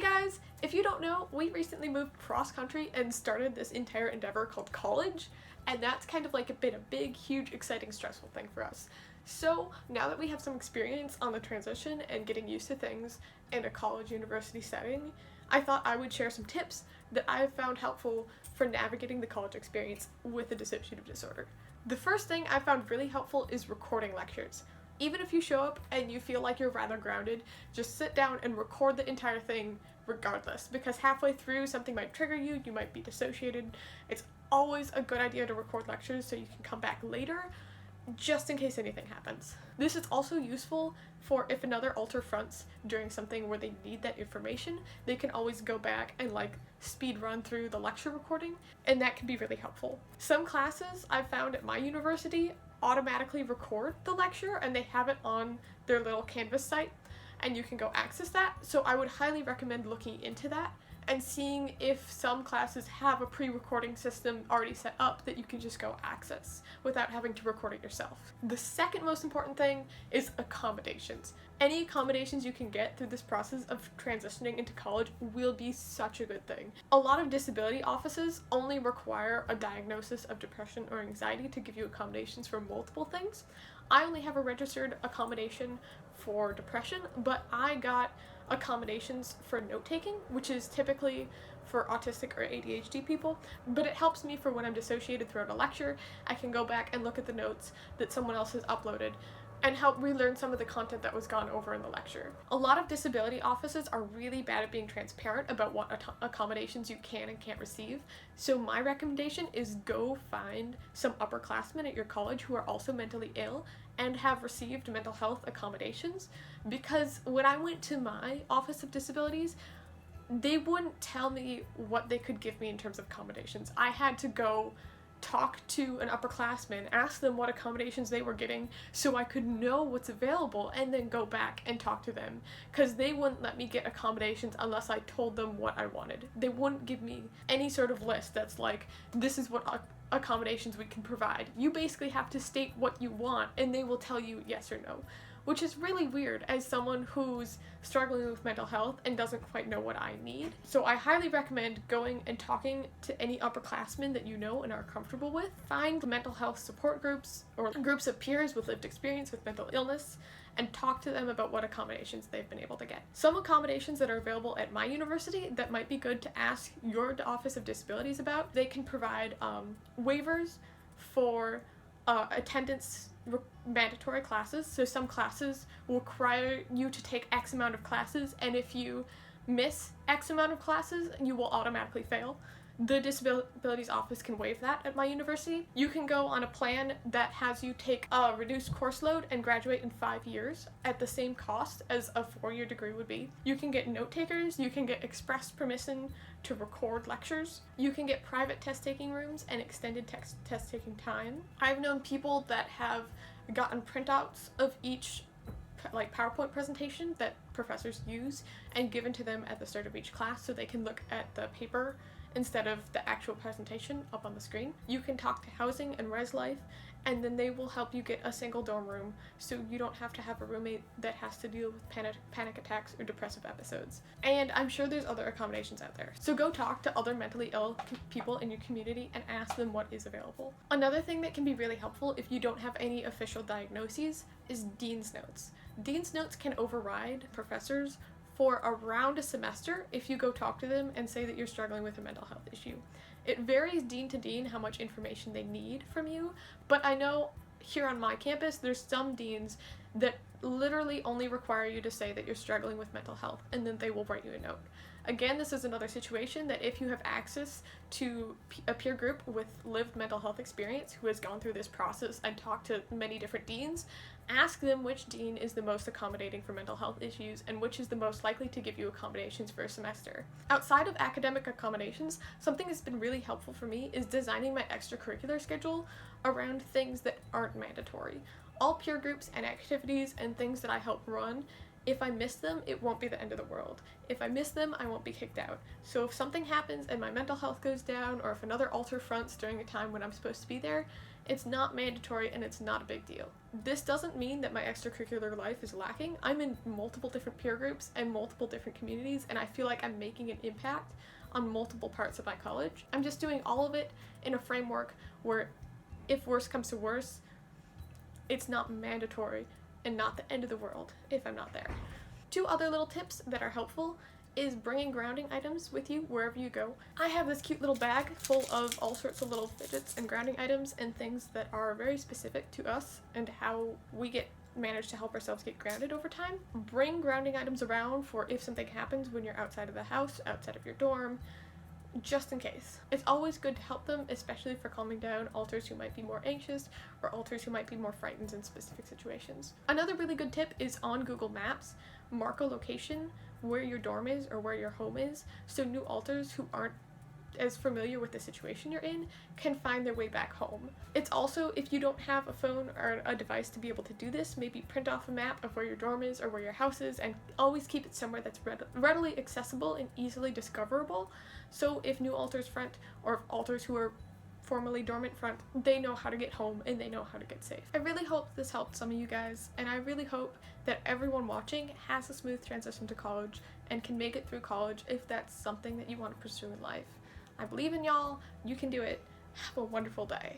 guys! If you don't know, we recently moved cross-country and started this entire endeavor called college, and that's kind of like been a big, huge, exciting, stressful thing for us. So now that we have some experience on the transition and getting used to things in a college university setting, I thought I would share some tips that I have found helpful for navigating the college experience with a dissociative disorder. The first thing I found really helpful is recording lectures. Even if you show up and you feel like you're rather grounded, just sit down and record the entire thing regardless, because halfway through something might trigger you, you might be dissociated. It's always a good idea to record lectures so you can come back later, just in case anything happens. This is also useful for if another alter fronts during something where they need that information, they can always go back and speed run through the lecture recording, and that can be really helpful. Some classes I've found at my university automatically record the lecture and they have it on their little Canvas site and you can go access that, so I would highly recommend looking into that and seeing if some classes have a pre-recording system already set up that you can just go access without having to record it yourself. The second most important thing is accommodations. Any accommodations you can get through this process of transitioning into college will be such a good thing. A lot of disability offices only require a diagnosis of depression or anxiety to give you accommodations for multiple things. I only have a registered accommodation for depression, but I got accommodations for note-taking, which is typically for autistic or ADHD people, but it helps me for when I'm dissociated throughout a lecture. I can go back and look at the notes that someone else has uploaded and help relearn some of the content that was gone over in the lecture. A lot of disability offices are really bad at being transparent about what accommodations you can and can't receive, so my recommendation is go find some upperclassmen at your college who are also mentally ill and have received mental health accommodations, because when I went to my Office of Disabilities, they wouldn't tell me what they could give me in terms of accommodations. I had to go talk to an upperclassman, ask them what accommodations they were getting so I could know what's available, and then go back and talk to them, because they wouldn't let me get accommodations unless I told them what I wanted. They wouldn't give me any sort of list that's like, this is what accommodations we can provide. You basically have to state what you want and they will tell you yes or no, which is really weird as someone who's struggling with mental health and doesn't quite know what I need. So I highly recommend going and talking to any upperclassmen that you know and are comfortable with. Find mental health support groups or groups of peers with lived experience with mental illness and talk to them about what accommodations they've been able to get. Some accommodations that are available at my university that might be good to ask your Office of Disabilities about, they can provide waivers for attendance mandatory classes. So some classes will require you to take X amount of classes, and if you miss X amount of classes, you will automatically fail. The disabilities office can waive that at my university. You can go on a plan that has you take a reduced course load and graduate in 5 years at the same cost as a 4-year degree would be. You can get note takers, you can get express permission to record lectures, you can get private test taking rooms and extended test taking time. I've known people that have gotten printouts of each PowerPoint presentation that professors use and given to them at the start of each class so they can look at the paper instead of the actual presentation up on the screen. You can talk to housing and res life, and then they will help you get a single dorm room so you don't have to have a roommate that has to deal with panic attacks or depressive episodes. And I'm sure there's other accommodations out there. So go talk to other mentally ill people in your community and ask them what is available. Another thing that can be really helpful if you don't have any official diagnoses is Dean's Notes. Dean's Notes can override professors for around a semester if you go talk to them and say that you're struggling with a mental health issue. It varies dean to dean how much information they need from you, but I know here on my campus there's some deans that literally only require you to say that you're struggling with mental health, and then they will write you a note. Again, this is another situation that if you have access to a peer group with lived mental health experience who has gone through this process and talked to many different deans, ask them which dean is the most accommodating for mental health issues and which is the most likely to give you accommodations for a semester. Outside of academic accommodations, something that's been really helpful for me is designing my extracurricular schedule around things that aren't mandatory. All peer groups and activities and things that I help run If I miss them, it won't be the end of the world. If I miss them, I won't be kicked out. So if something happens and my mental health goes down, or if another altar fronts during a time when I'm supposed to be there, it's not mandatory and it's not a big deal. This doesn't mean that my extracurricular life is lacking. I'm in multiple different peer groups and multiple different communities, and I feel like I'm making an impact on multiple parts of my college. I'm just doing all of it in a framework where, if worse comes to worse, it's not mandatory and not the end of the world if I'm not there. 2 other little tips that are helpful is bringing grounding items with you wherever you go. I have this cute little bag full of all sorts of little fidgets and grounding items and things that are very specific to us and how we manage to help ourselves get grounded over time. Bring grounding items around for if something happens when you're outside of the house, outside of your dorm, just in case. It's always good to help them, especially for calming down alters who might be more anxious or alters who might be more frightened in specific situations. Another really good tip is on Google Maps, mark a location where your dorm is or where your home is, so new alters who aren't as familiar with the situation you're in can find their way back home. It's also, if you don't have a phone or a device to be able to do this, maybe print off a map of where your dorm is or where your house is, and always keep it somewhere that's readily accessible and easily discoverable, so if new alters front or if alters who are formerly dormant front, they know how to get home and they know how to get safe. I really hope this helped some of you guys, and I really hope that everyone watching has a smooth transition to college and can make it through college if that's something that you want to pursue in life. I believe in y'all. You can do it. Have a wonderful day.